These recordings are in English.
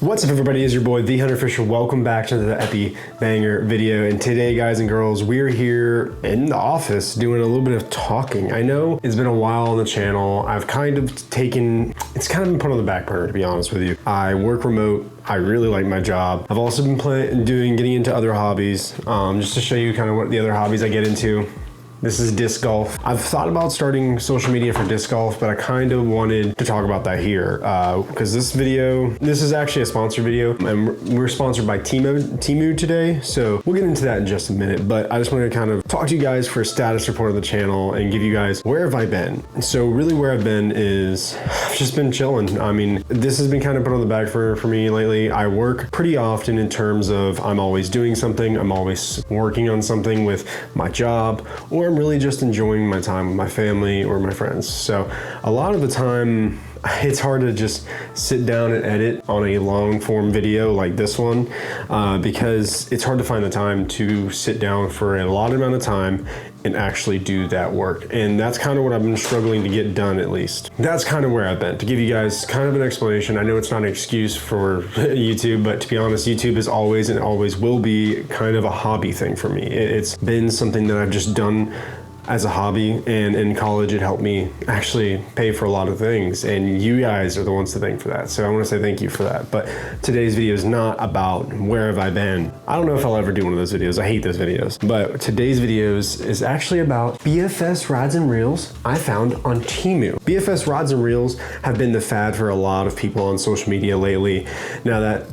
What's up everybody, it's your boy The Hunter Fisher. Welcome back to the Epi Banger video. And today, guys and girls, we're here in the office doing a little bit of talking. I know it's been a while on the channel. It's kind of been put on the back burner, to be honest with you. I work remote. I really like my job. I've also been getting into other hobbies, just to show you kind of what the other hobbies I get into. This is disc golf. I've thought about starting social media for disc golf, but I kind of wanted to talk about that here because this is actually a sponsored video, and we're sponsored by Temu today. So we'll get into that in just a minute, but I just wanted to kind of talk to you guys for a status report of the channel and give you guys where have I been. So really where I've been is I've just been chilling. I mean, this has been kind of put on the back for me lately. I work pretty often in terms of I'm always doing something. I'm always working on something with my job, or I'm really just enjoying my time with my family or my friends. So a lot of the time, it's hard to just sit down and edit on a long form video like this one because it's hard to find the time to sit down for a lot amount of time and actually do that work. And that's kind of what I've been struggling to get done, at least. That's kind of where I've been. To give you guys kind of an explanation, I know it's not an excuse for YouTube, but to be honest, YouTube is always and always will be kind of a hobby thing for me. It's been something that I've just done as a hobby, and in college it helped me actually pay for a lot of things, and you guys are the ones to thank for that. So I want to say thank you for that. But today's video is not about where have I been. I don't know if I'll ever do one of those videos. I hate those videos. But today's videos is actually about BFS rods and reels I found on Temu. BFS rods and reels have been the fad for a lot of people on social media lately. Now that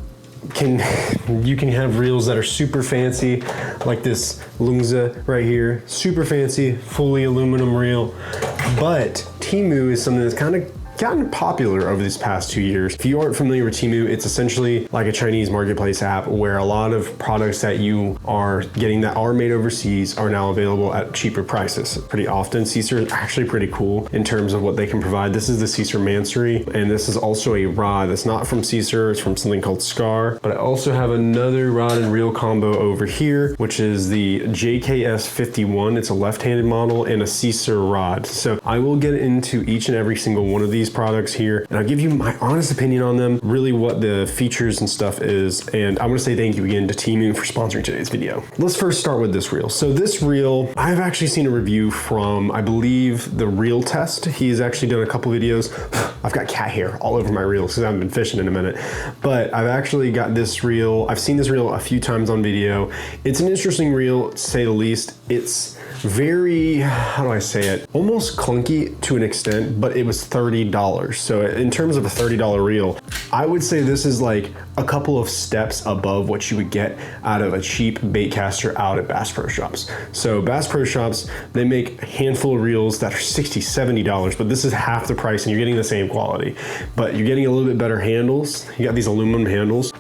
you can have reels that are super fancy, like this Lungza right here, super fancy, fully aluminum reel. But Temu is something that's kind of gotten popular over these past 2 years. If you aren't familiar with Temu, it's essentially like a Chinese marketplace app where a lot of products that you are getting that are made overseas are now available at cheaper prices. Pretty often, Cesar is actually pretty cool in terms of what they can provide. This is the Cesar Mansory, and this is also a rod that's not from Cesar, it's from something called Scar. But I also have another rod and reel combo over here, which is the JKS 51. It's a left-handed model and a Cesar rod. So I will get into each and every single one of these products here, and I'll give you my honest opinion on them, really what the features and stuff is. And I want to say thank you again to Temu for sponsoring today's video. Let's first start with this reel. So this reel, I've actually seen a review from, I believe, the Reel Test. He's actually done a couple videos. I've got cat hair all over my reels because I haven't been fishing in a minute, but I've actually got this reel. I've seen this reel a few times on video. It's an interesting reel, to say the least. It's very, how do I say it? Almost clunky to an extent, but it was $30. So in terms of a $30 reel, I would say this is like a couple of steps above what you would get out of a cheap bait caster out at Bass Pro Shops. So Bass Pro Shops, they make a handful of reels that are $60, $70, but this is half the price and you're getting the same quality, but you're getting a little bit better handles. You got these aluminum handles.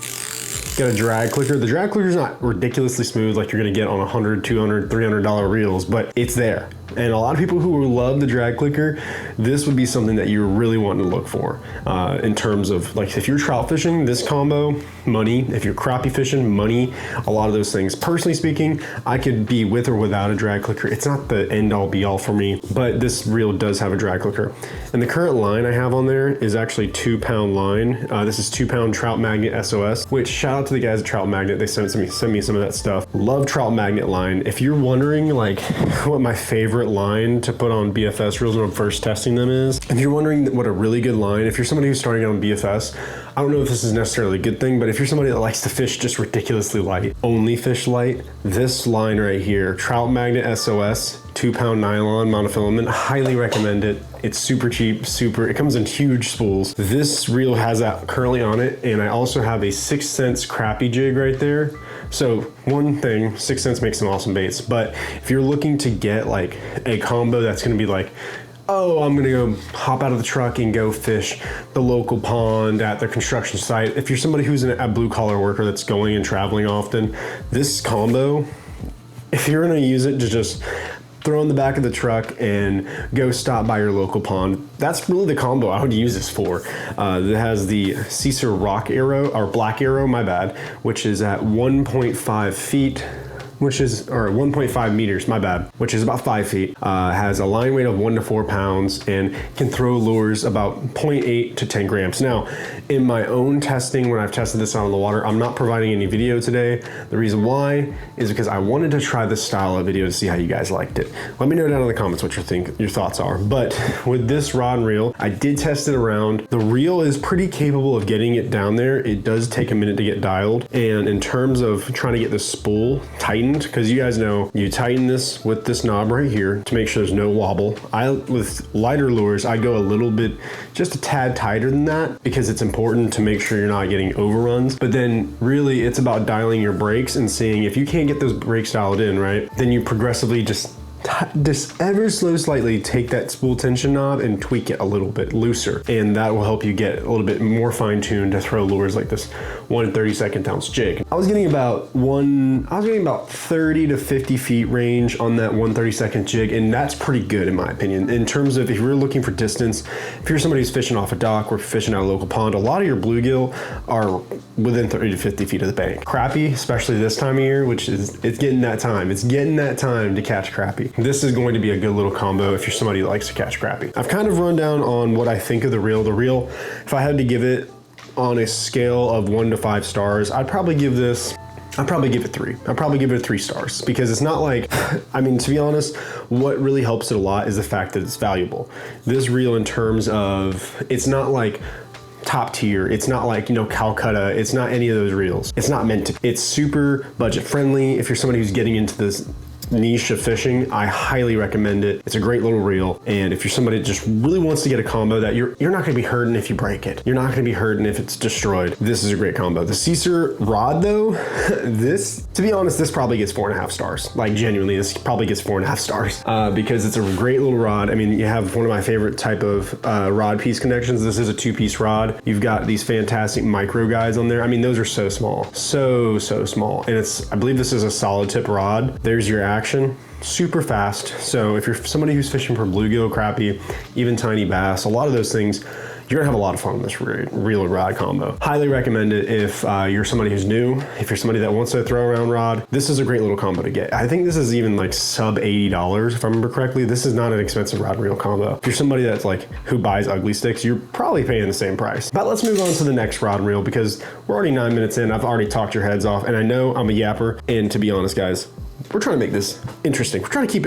Got a drag clicker. The drag clicker is not ridiculously smooth like you're gonna get on $100, $200, $300 reels, but it's there. And a lot of people who love the drag clicker, this would be something that you're really wanting to look for in terms of, like, if you're trout fishing, this combo, money. If you're crappie fishing, money. A lot of those things. Personally speaking, I could be with or without a drag clicker. It's not the end all be all for me, but this reel does have a drag clicker. And the current line I have on there is actually 2-pound line. This is 2-pound Trout Magnet SOS, which shout out to the guys at Trout Magnet. They sent me some of that stuff. Love Trout Magnet line. If you're wondering like what my favorite line to put on BFS reels when I'm first testing them is, if you're wondering what a really good line, if you're somebody who's starting out on BFS, I don't know if this is necessarily a good thing, but if you're somebody that likes to fish just ridiculously light, only fish light, this line right here, Trout Magnet SOS, 2-pound nylon monofilament, highly recommend it. It's super cheap, it comes in huge spools. This reel has that currently on it, and I also have a 6 cents crappie jig right there. So one thing, 6 cents makes some awesome baits, but if you're looking to get like a combo that's gonna be like, oh, I'm gonna go hop out of the truck and go fish the local pond at the construction site. If you're somebody who's a blue collar worker that's going and traveling often, this combo, if you're gonna use it to just throw in the back of the truck and go stop by your local pond, that's really the combo I would use this for. It has the Cesar rock arrow, or black arrow, my bad, which is at 1.5 feet. which is, or 1.5 meters, my bad, which is about 5 feet, has a line weight of 1 to 4 pounds and can throw lures about 0.8 to 10 grams. Now, in my own testing, when I've tested this out on the water, I'm not providing any video today. The reason why is because I wanted to try this style of video to see how you guys liked it. Let me know down in the comments what your thoughts are. But with this rod and reel, I did test it around. The reel is pretty capable of getting it down there. It does take a minute to get dialed. And in terms of trying to get the spool tightened, because you guys know, you tighten this with this knob right here to make sure there's no wobble. With lighter lures, I go a little bit, just a tad tighter than that, because it's important to make sure you're not getting overruns. But then really it's about dialing your brakes and seeing if you can't get those brakes dialed in, right? Then you progressively just ever so slightly take that spool tension knob and tweak it a little bit looser, and that will help you get a little bit more fine-tuned to throw lures like this 1/32 ounce jig. I was getting about 30 to 50 feet range on that 1/32 jig, and that's pretty good in my opinion. In terms of if you're looking for distance, if you're somebody who's fishing off a dock or fishing out a local pond, a lot of your bluegill are within 30 to 50 feet of the bank. Crappie, especially this time of year, which is, it's getting that time. It's getting that time to catch crappie. This is going to be a good little combo if you're somebody that likes to catch crappie. I've kind of run down on what I think of the reel. The reel, if I had to give it on a scale of 1 to 5 stars, I'd probably give it 3. I'd probably give it 3 stars, because it's not like, I mean, to be honest, what really helps it a lot is the fact that it's valuable. This reel, in terms of, it's not like top tier, it's not like, you know, Calcutta, it's not any of those reels. It's not meant to, it's super budget friendly. If you're somebody who's getting into this niche of fishing, I highly recommend it. It's a great little reel, and if you're somebody that just really wants to get a combo that you're not going to be hurting if you break it, you're not going to be hurting if it's destroyed, this is a great combo. The Cesar rod though, this, to be honest, this probably gets 4.5 stars. Like genuinely, this probably gets 4.5 stars because it's a great little rod. I mean, you have one of my favorite type of rod piece connections. This is a 2-piece rod. You've got these fantastic micro guides on there. I mean, those are so small, so small, and it's, I believe this is a solid tip rod. There's your action, super fast. So if you're somebody who's fishing for bluegill, crappie, even tiny bass, a lot of those things, you're gonna have a lot of fun with this reel and rod combo. Highly recommend it if you're somebody who's new, if you're somebody that wants to throw around rod. This is a great little combo to get. I think this is even like sub $80 if I remember correctly. This is not an expensive rod and reel combo. If you're somebody that's like, who buys ugly sticks, you're probably paying the same price. But let's move on to the next rod and reel, because we're already 9 minutes in. I've already talked your heads off, and I know I'm a yapper, and to be honest guys, we're trying to make this interesting. We're trying to keep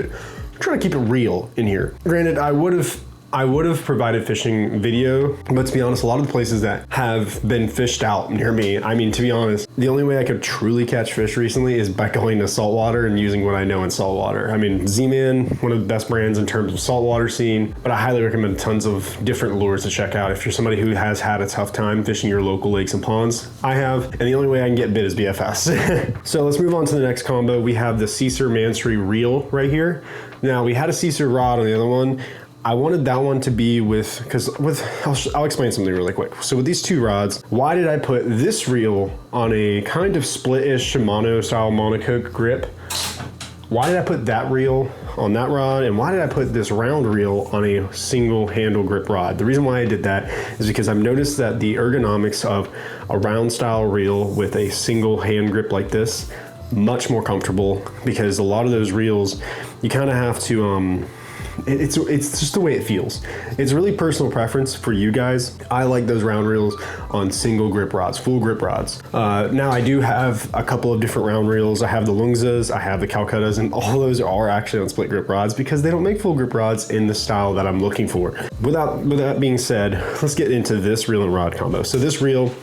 it real in here. Granted, I would have provided fishing video, but to be honest, a lot of the places that have been fished out near me, I mean, to be honest, the only way I could truly catch fish recently is by going to saltwater and using what I know in saltwater. I mean, Z-Man, one of the best brands in terms of saltwater scene, but I highly recommend tons of different lures to check out if you're somebody who has had a tough time fishing your local lakes and ponds. I have, and the only way I can get bit is BFS. So let's move on to the next combo. We have the Cesar Mansory reel right here. Now, we had a Cesar rod on the other one. I wanted that one to be I'll explain something really quick. So with these 2 rods, why did I put this reel on a kind of split-ish Shimano style monocoque grip? Why did I put that reel on that rod, and why did I put this round reel on a single handle grip rod? The reason why I did that is because I've noticed that the ergonomics of a round style reel with a single hand grip like this, much more comfortable, because a lot of those reels, you kind of have to, it's just the way it feels. It's really personal preference for you guys. I like those round reels on single grip rods, full grip rods. Now I do have a couple of different round reels. I have the Lungzas, I have the Calcuttas, and all those are actually on split grip rods because they don't make full grip rods in the style that I'm looking for. With that being said, let's get into this reel and rod combo. So this reel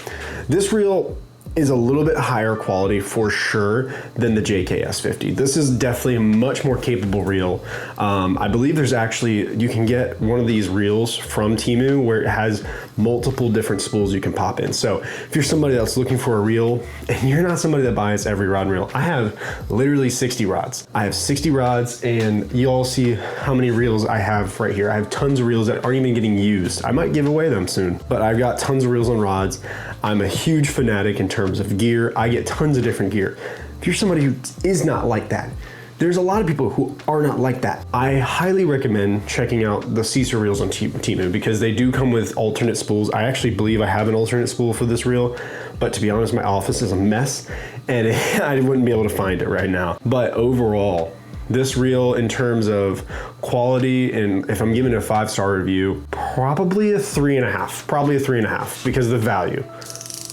is a little bit higher quality for sure than the JKS50. This is definitely a much more capable reel. I believe there's actually, you can get one of these reels from Temu where it has multiple different spools you can pop in. So if you're somebody that's looking for a reel and you're not somebody that buys every rod and reel, I have literally 60 rods. I have 60 rods, and you all see how many reels I have right here. I have tons of reels that aren't even getting used. I might give away them soon, but I've got tons of reels and rods. I'm a huge fanatic in terms of gear. I get tons of different gear. If you're somebody who is not like that, There's a lot of people who are not like that. I highly recommend checking out the Cesar reels on Temu because they do come with alternate spools. I actually believe I have an alternate spool for this reel, but to be honest, my office is a mess and I wouldn't be able to find it right now. But overall, this reel in terms of quality, and if I'm giving it a 5-star review, probably a 3.5, because of the value.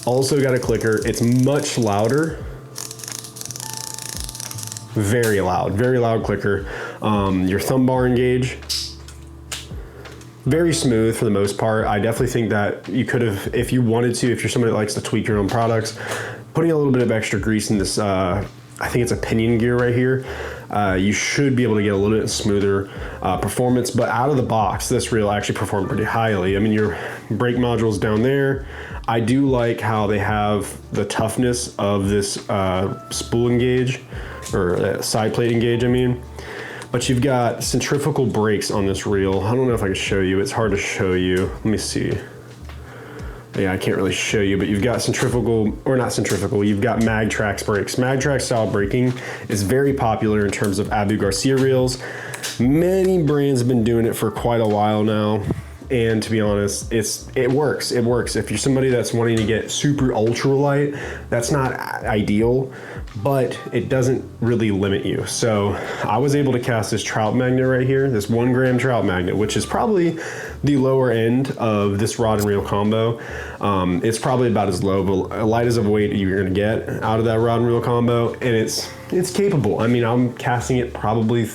Also got a clicker, it's much louder. Very loud clicker. Your thumb bar engage, very smooth for the most part. I definitely think that you could have, if you wanted to, if you're somebody that likes to tweak your own products, putting a little bit of extra grease in this, I think it's a pinion gear right here, you should be able to get a little bit smoother performance, but out of the box, this reel actually performed pretty highly. I mean, your brake module's down there. I do like how they have the toughness of this spool engage, or side plate engage, I mean. But you've got centrifugal brakes on this reel. I don't know if I can show you. It's hard to show you. Let me see. Yeah, I can't really show you, but you've got centrifugal, or not centrifugal, you've got Magtrax brakes. Magtrax style braking is very popular in terms of Abu Garcia reels. Many brands have been doing it for quite a while now. And to be honest, it works. It works. If you're somebody that's wanting to get super ultra light, that's not ideal, but it doesn't really limit you. So I was able to cast this trout magnet right here, this 1 gram trout magnet, which is probably the lower end of this rod and reel combo. It's probably about as low, but light as a weight you're gonna get out of that rod and reel combo, and it's capable. I mean, I'm casting it probably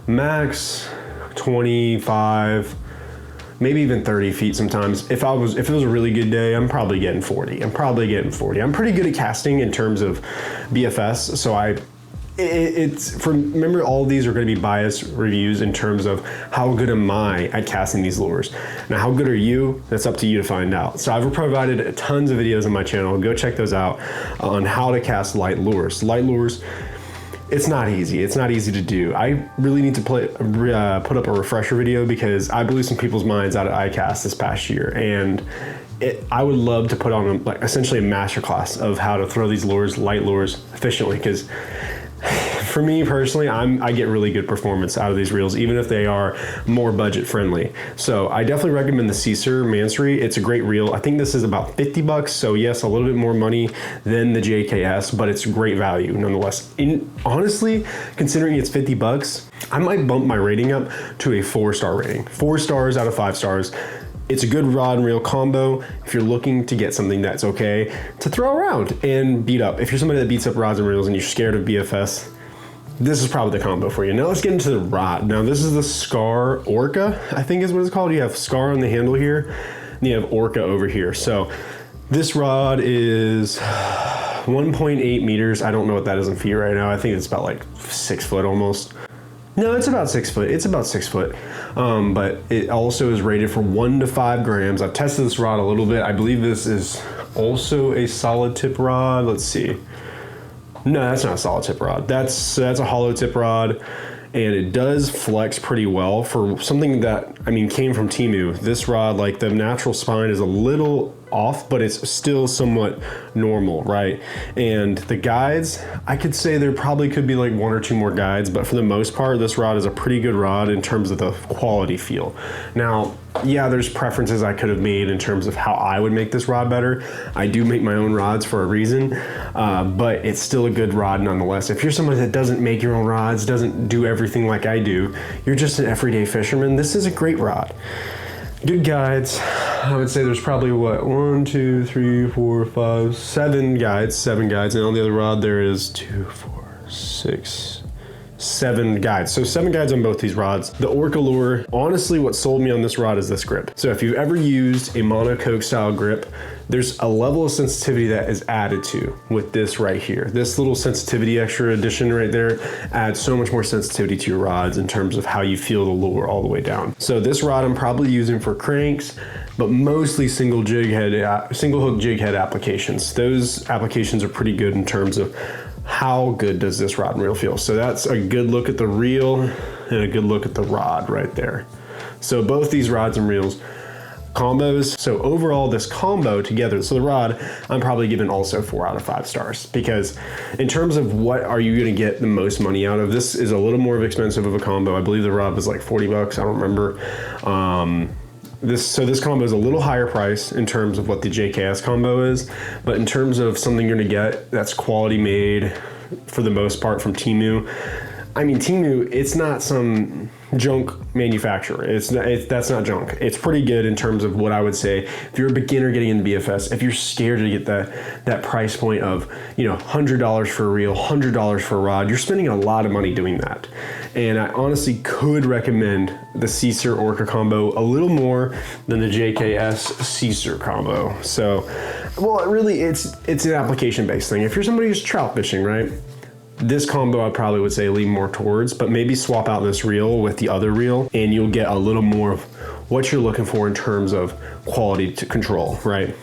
max 25, maybe even 30 feet sometimes. If it was a really good day, I'm probably getting 40. I'm I'm pretty good at casting in terms of BFS, so remember, all of these are going to be biased reviews in terms of how good am I at casting these lures. Now, how good are you? That's up to you to find out. So I've provided tons of videos on my channel. Go check those out on how to cast light lures. Light lures, it's not easy. It's not easy to do. I really need to put up a refresher video because I blew some people's minds out at ICAST this past year, and I would love to put on essentially a masterclass of how to throw these lures, light lures, efficiently, because for me personally, I get really good performance out of these reels, even if they are more budget friendly. So I definitely recommend the Cesar Mansory. It's a great reel. I think this is about 50 bucks. So yes, a little bit more money than the JKS, but it's great value nonetheless. Honestly, considering it's 50 bucks, I might bump my rating up to a 4-star rating. 4 stars out of 5 stars. It's a good rod and reel combo if you're looking to get something that's okay to throw around and beat up. If you're somebody that beats up rods and reels and you're scared of BFS, this is probably the combo for you. Now let's get into the rod. Now this is the Scar Orca, I think is what it's called. You have Scar on the handle here, and you have Orca over here. So this rod is 1.8 meters. I don't know what that is in feet right now. I think it's about like 6 foot almost. No, it's about 6 foot. It's about 6 foot. But it also is rated for 1 to 5 grams. I've tested this rod a little bit. I believe this is also a solid tip rod. Let's see. No, that's not a solid tip rod. That's a hollow tip rod, and it does flex pretty well for something that, I mean, came from Temu. This rod, like the natural spine is a little off, but it's still somewhat normal, right? And the guides, I could say there probably could be like 1 or 2 more guides, but for the most part, this rod is a pretty good rod in terms of the quality feel. Now, yeah, there's preferences I could have made in terms of how I would make this rod better. I do make my own rods for a reason, but it's still a good rod nonetheless. If you're somebody that doesn't make your own rods, doesn't do everything like I do, you're just an everyday fisherman, this is a great rod. Good guides. I would say there's probably what, 1, 2, 3, 4, 5, 7 guides. And on the other rod there is 2, 4, 6, 7 guides. So 7 guides on both these rods. The Orca lure, honestly, what sold me on this rod is this grip. So if you've ever used a monocoque style grip, there's a level of sensitivity that is added to with this right here. This little sensitivity extra addition right there adds so much more sensitivity to your rods in terms of how you feel the lure all the way down. So this rod I'm probably using for cranks, but mostly single hook jig head applications. Those applications are pretty good in terms of how good does this rod and reel feel. So that's a good look at the reel and a good look at the rod right there. So both these rods and reels combos. So overall, this combo together, so the rod, I'm probably giving also 4 out of 5 stars, because in terms of what are you gonna get the most money out of, this is a little more expensive of a combo. I believe the rod was like 40 bucks, I don't remember. This combo is a little higher price in terms of what the JKS combo is, but in terms of something you're gonna get that's quality made for the most part from Temu. I mean, Temu, it's not some junk manufacturer. That's not junk. It's pretty good in terms of what I would say. If you're a beginner getting into BFS, if you're scared to get that price point of, you know, $100 for a reel, $100 for a rod, you're spending a lot of money doing that. And I honestly could recommend the Cesar Orca combo a little more than the JKS Cesar combo. So, well, really, it's an application-based thing. If you're somebody who's trout fishing, right? This combo I probably would say lean more towards, but maybe swap out this reel with the other reel and you'll get a little more of what you're looking for in terms of quality to control, right?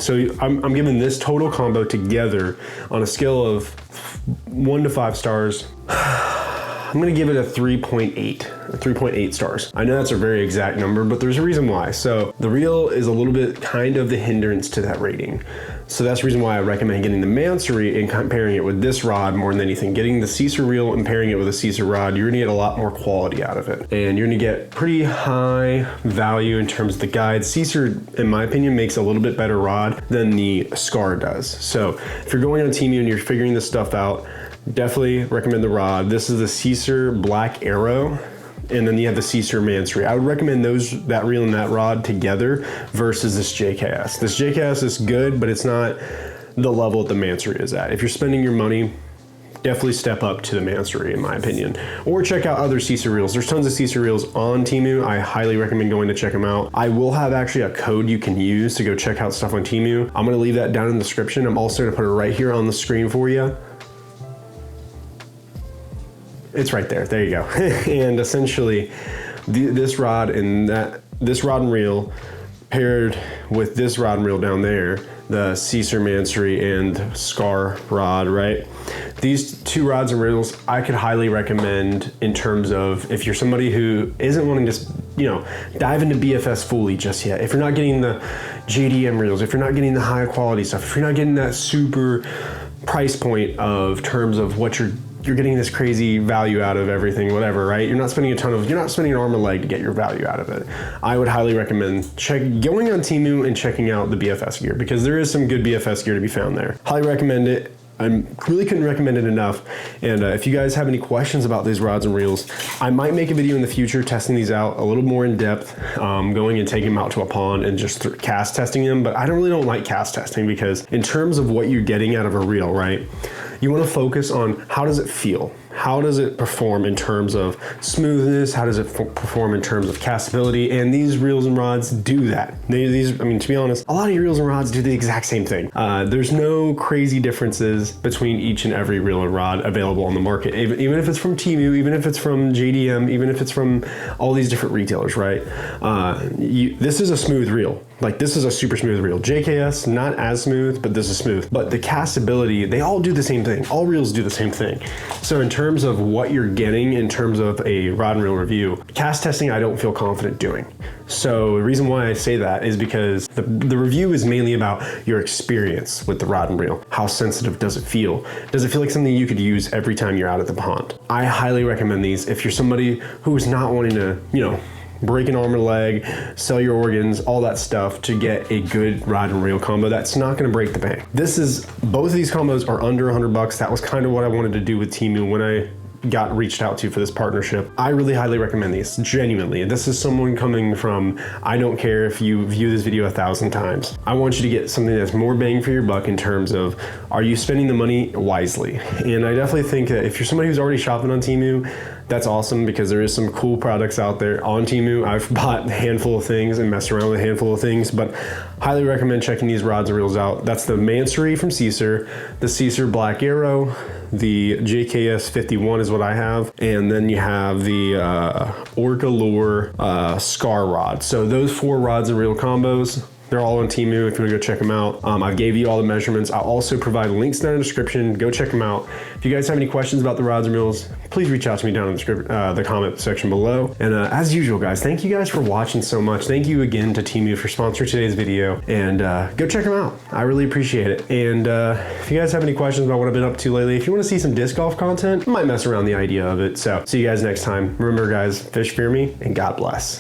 So I'm giving this total combo together on a scale of 1 to 5 stars. I'm gonna give it a 3.8 stars. I know that's a very exact number, but there's a reason why. So the reel is a little bit kind of the hindrance to that rating. So that's the reason why I recommend getting the Mansory and comparing it with this rod more than anything. Getting the Cesar reel and pairing it with a Cesar rod, you're gonna get a lot more quality out of it. And you're gonna get pretty high value in terms of the guide. Cesar, in my opinion, makes a little bit better rod than the Scar does. So if you're going on Temu and you're figuring this stuff out, definitely recommend the rod. This is the Cesar Black Arrow, and then you have the Cesar Mansory. I would recommend that reel and that rod together versus this JKS. This JKS is good, but it's not the level that the Mansory is at. If you're spending your money, definitely step up to the Mansory, in my opinion. Or check out other Cesar reels. There's tons of Cesar reels on Temu. I highly recommend going to check them out. I will have actually a code you can use to go check out stuff on Temu. I'm gonna leave that down in the description. I'm also gonna put it right here on the screen for you. It's right there. There you go. And essentially, this rod and reel paired with this rod and reel down there, the Cesar Mansory and Scar rod, right? These two rods and reels I could highly recommend in terms of if you're somebody who isn't wanting to, you know, dive into BFS fully just yet. If you're not getting the JDM reels, if you're not getting the high quality stuff, if you're not getting that super price point of terms of what you're getting this crazy value out of everything, whatever, right? You're not spending an arm and leg to get your value out of it. I would highly recommend going on Temu and checking out the BFS gear, because there is some good BFS gear to be found there. Highly recommend it. I really couldn't recommend it enough. And if you guys have any questions about these rods and reels, I might make a video in the future testing these out a little more in depth, going and taking them out to a pond and just cast testing them. But I really don't like cast testing, because in terms of what you're getting out of a reel, right? You want to focus on how does it feel? How does it perform in terms of smoothness? How does it perform in terms of castability? And these reels and rods do that. I mean, to be honest, a lot of your reels and rods do the exact same thing. There's no crazy differences between each and every reel and rod available on the market. Even if it's from Temu, even if it's from JDM, even if it's from all these different retailers, right? This is a smooth reel. Like, this is a super smooth reel. JKS, not as smooth, but this is smooth. But the castability, they all do the same thing. All reels do the same thing. So in terms of what you're getting in terms of a rod and reel review, cast testing I don't feel confident doing. So the reason why I say that is because the review is mainly about your experience with the rod and reel. How sensitive does it feel? Does it feel like something you could use every time you're out at the pond? I highly recommend these if you're somebody who is not wanting to, you know, break an arm or leg, sell your organs, all that stuff to get a good rod and reel combo that's not gonna break the bank. Both of these combos are under 100 bucks. That was kind of what I wanted to do with Temu when I got reached out to for this partnership. I really highly recommend these, genuinely. This is someone coming from, I don't care if you view this video 1,000 times. I want you to get something that's more bang for your buck in terms of, are you spending the money wisely? And I definitely think that if you're somebody who's already shopping on Temu, that's awesome, because there is some cool products out there on Temu. I've bought a handful of things and messed around with a handful of things, but highly recommend checking these rods and reels out. That's the Mansory from Cesar, the Cesar Black Arrow, the JKS 51 is what I have, and then you have the Orca Lure Scar rod. So those 4 rods and reel combos, They're all on Temu if you want to go check them out. I gave you all the measurements. I'll also provide links down in the description. Go check them out. If you guys have any questions about the rods or reels, please reach out to me down in the comment section below. And as usual, guys, thank you guys for watching so much. Thank you again to Temu for sponsoring today's video. And go check them out. I really appreciate it. And if you guys have any questions about what I've been up to lately, if you want to see some disc golf content, I might mess around the idea of it. So see you guys next time. Remember, guys, fish fear me and God bless.